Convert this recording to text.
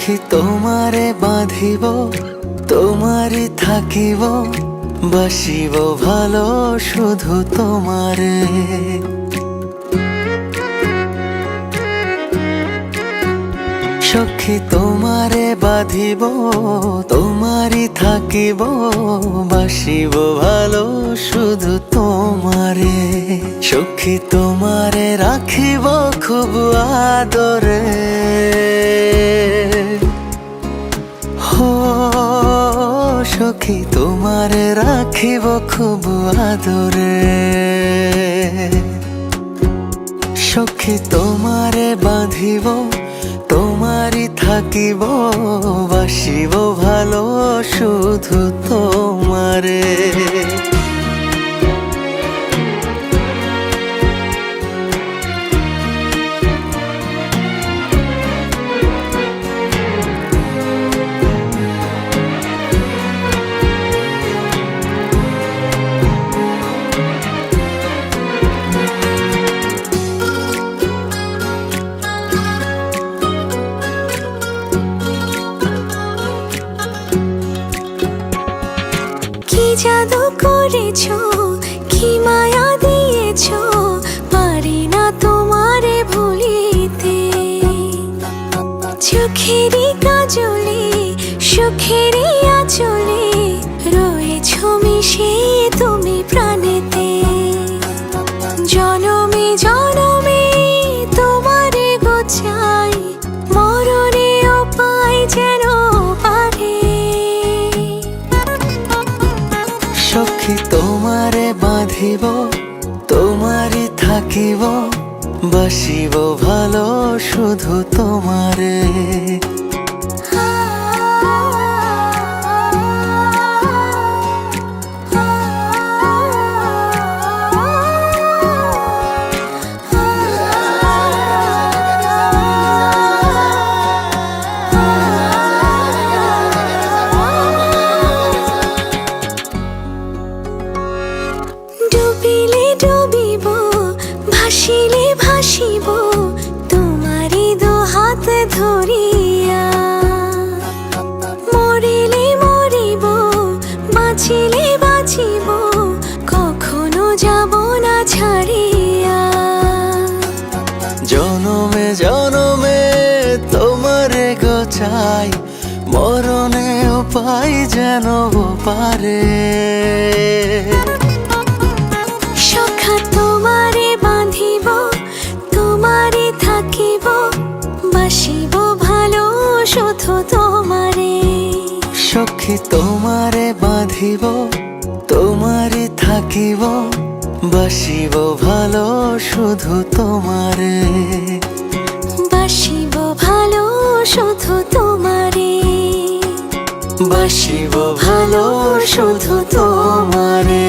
সখী তোমারে বাঁধিব, তোমারই থাকিব, বাসিব ভালো শুধু তোমারে। সখী তোমারে বাঁধিব, তোমারই থাকিব, বাসিব ভালো শুধু তোমারে। সখী তোমারে রাখিব খুব আদরে, হো সখী তোমারে রাখিব খুব আদরে। সখী তোমারে বাঁধিব, তোমারই থাকিব, বাসিব ভালো শুধু তোমারে। কি জাদু করেছো, কি মায়া দিয়েছো, পারি না তোমারে ভুলিতে। চোখেরই কাজলে, সুখেরই আঁচলে, রয়েছো মিশে তুমি প্রাণেতে। জনমে জনমে তোমারে গো চাই, মরণেও পাই যেন পারে। সখী তোমারে বাঁধিব, তোমারই থাকিব, বাসিব ভালো শুধু তোমারে। ডুবিলে ডুবিব, ভাসিলে ভাসিব, তোমারই দু হাত ধরিয়া। মরিলে মরিব, বাঁচিলে বাঁচিব, কখনো যাব না ছাড়িয়া। জনমে জনমে তোমারে গো চাই, মরণেও পাই যেন পারে। সখা তোমারে বাঁধিব, তোমারে থাকিব, বাসিব ভালো শুধু তোমারে। সখী তোমারে বাঁধিব, তোমারই থাকিব, বাসিব ভালো শুধু তোমারে। বাসিব ভালো শুধু তোমারে, বাসিব ভালো শুধু তোমারে।